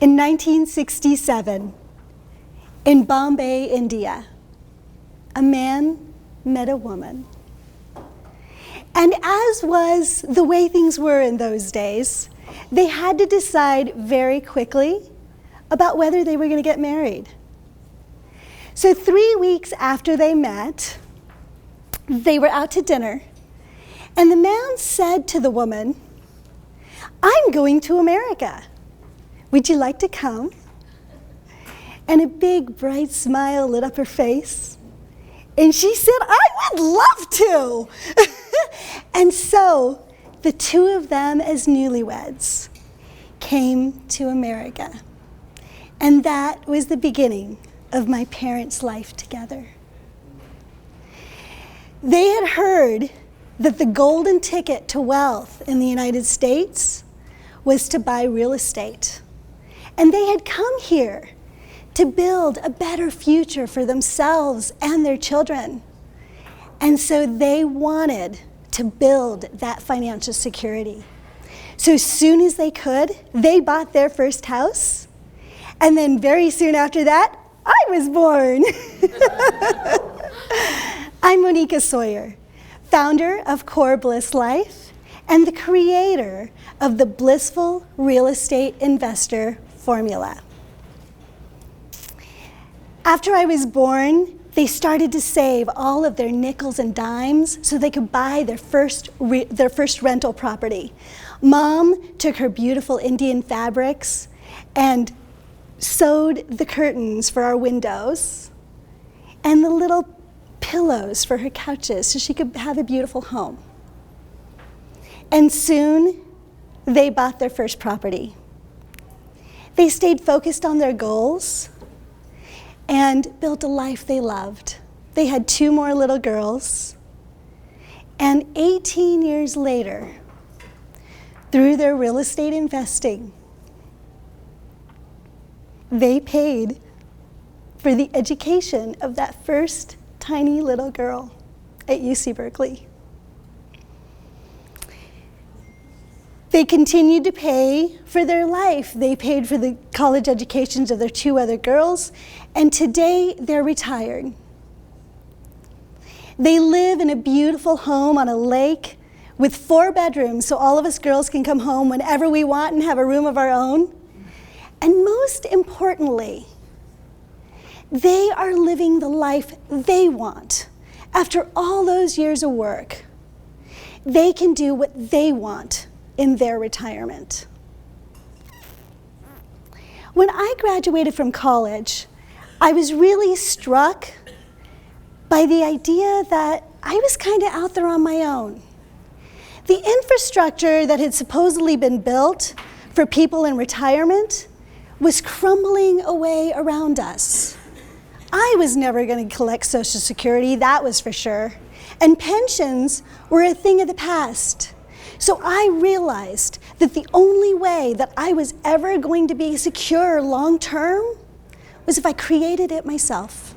In 1967, in Bombay, India, a man met a woman. And as was the way things were in those days, they had to decide very quickly about whether they were going to get married. So 3 weeks after they met, they were out to dinner, and the man said to the woman, "I'm going to America. Would you like to come?" And a big bright smile lit up her face. And she said, "I would love to." And so the two of them as newlyweds came to America. And that was the beginning of my parents' life together. They had heard that the golden ticket to wealth in the United States was to buy real estate. And they had come here to build a better future for themselves and their children. And so they wanted to build that financial security. So as soon as they could, they bought their first house. And then very soon after that, I was born. I'm Monica Sawyer, founder of Core Bliss Life and the creator of the Blissful Real Estate Investor formula. After I was born, they started to save all of their nickels and dimes so they could buy their first rental property. Mom took her beautiful Indian fabrics and sewed the curtains for our windows and the little pillows for her couches so she could have a beautiful home. And soon, they bought their first property. They stayed focused on their goals and built a life they loved. They had 2 more little girls. And 18 years later, through their real estate investing, they paid for the education of that first tiny little girl at UC Berkeley. They continued to pay for their life. They paid for the college educations of their 2 other girls, and today they're retired. They live in a beautiful home on a lake with 4 bedrooms, so all of us girls can come home whenever we want and have a room of our own. And most importantly, they are living the life they want. After all those years of work, they can do what they want in their retirement. When I graduated from college, I was really struck by the idea that I was kind of out there on my own. The infrastructure that had supposedly been built for people in retirement was crumbling away around us. I was never going to collect Social Security, that was for sure. And pensions were a thing of the past. So I realized that the only way that I was ever going to be secure long term was if I created it myself.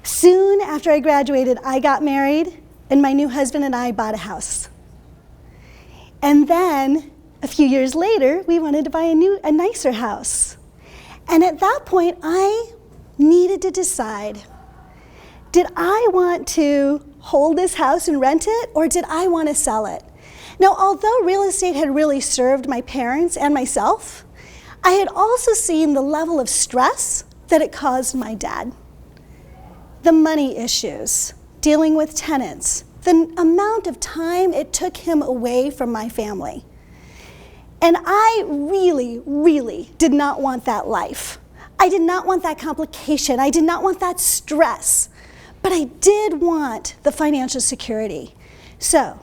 Soon after I graduated, I got married, and my new husband and I bought a house. And then, a few years later, we wanted to buy a nicer house. And at that point, I needed to decide, did I want to hold this house and rent it, or did I want to sell it? Now, although real estate had really served my parents and myself, I had also seen the level of stress that it caused my dad. The money issues, dealing with tenants, the amount of time it took him away from my family. And I really, really did not want that life. I did not want that complication. I did not want that stress. But I did want the financial security. So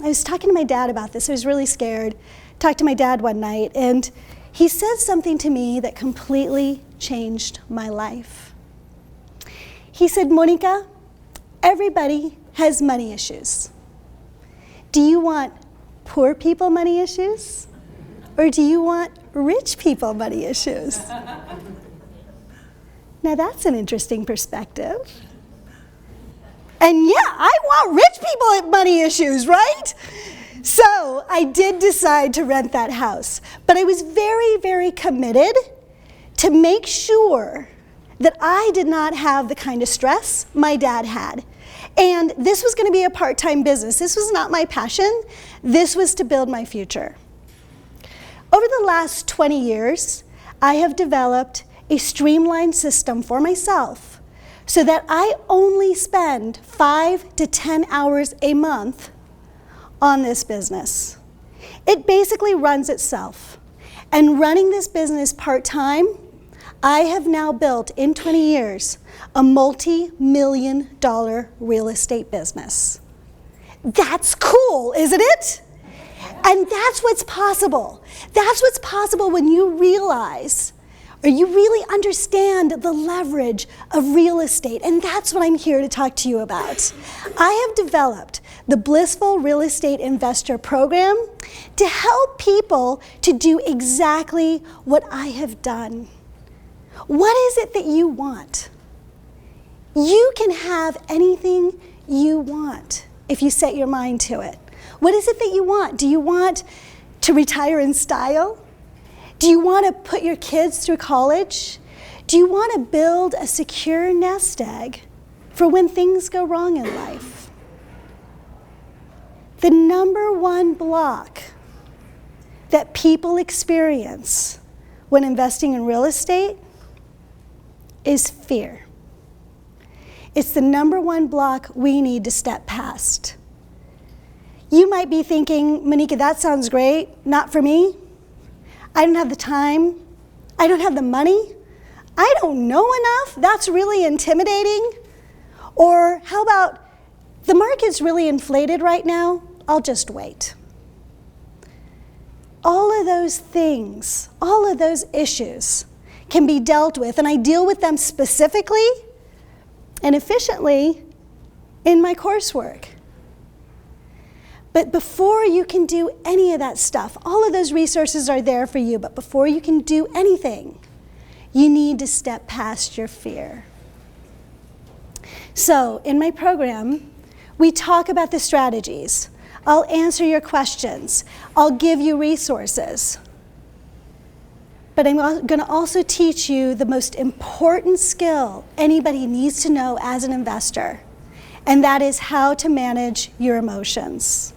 I was talking to my dad about this. I was really scared. Talked to my dad one night, and he said something to me that completely changed my life. He said, "Monica, everybody has money issues. Do you want poor people money issues? Or do you want rich people money issues?" Now that's an interesting perspective. And yeah, I want rich people money issues, right? So I did decide to rent that house. But I was very, very committed to make sure that I did not have the kind of stress my dad had. And this was going to be a part-time business. This was not my passion. This was to build my future. Over the last 20 years, I have developed a streamlined system for myself so that I only spend 5 to 10 hours a month on this business. It basically runs itself. And running this business part-time, I have now built in 20 years a multi-million-dollar real estate business. That's cool, isn't it? And that's what's possible. That's what's possible when you realize or you really understand the leverage of real estate. And that's what I'm here to talk to you about. I have developed the Blissful Real Estate Investor program to help people to do exactly what I have done. What is it that you want? You can have anything you want if you set your mind to it. What is it that you want? Do you want to retire in style? Do you want to put your kids through college? Do you want to build a secure nest egg for when things go wrong in life? The number one block that people experience when investing in real estate is fear. It's the number one block we need to step past. You might be thinking, Monica, that sounds great. Not for me. I don't have the time. I don't have the money. I don't know enough. That's really intimidating. Or how about, the market's really inflated right now. I'll just wait. All of those things, all of those issues can be dealt with, and I deal with them specifically and efficiently in my coursework. But before you can do any of that stuff, all of those resources are there for you, but before you can do anything, you need to step past your fear. So in my program, we talk about the strategies. I'll answer your questions. I'll give you resources. But I'm going to also teach you the most important skill anybody needs to know as an investor, and that is how to manage your emotions.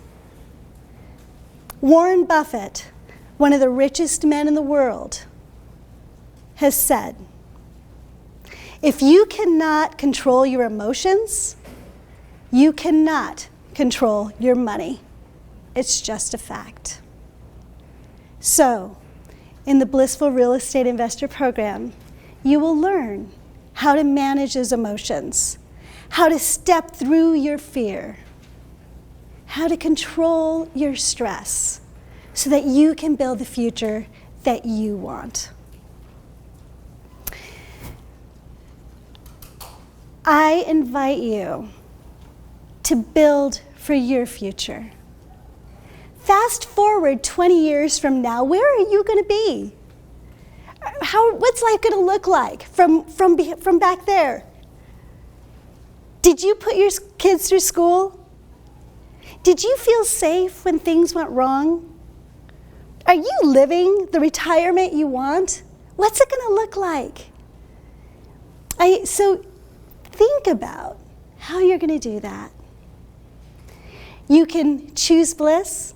Warren Buffett, one of the richest men in the world, has said, if you cannot control your emotions, you cannot control your money. It's just a fact. So, in the Blissful Real Estate Investor program, you will learn how to manage those emotions, how to step through your fear, how to control your stress so that you can build the future that you want. I invite you to build for your future. Fast forward 20 years from now, where are you going to be? What's life going to look like from back there? Did you put your kids through school? Did you feel safe when things went wrong? Are you living the retirement you want? What's it going to look like? So think about how you're going to do that. You can choose bliss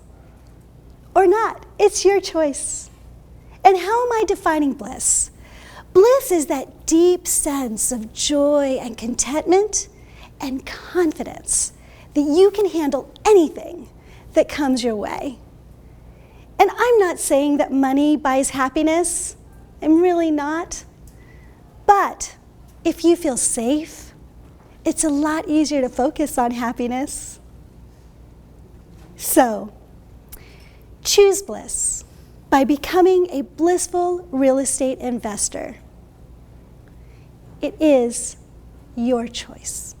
or not. It's your choice. And how am I defining bliss? Bliss is that deep sense of joy and contentment and confidence that you can handle anything that comes your way. And I'm not saying that money buys happiness. I'm really not. But if you feel safe, it's a lot easier to focus on happiness. So, choose bliss by becoming a blissful real estate investor. It is your choice.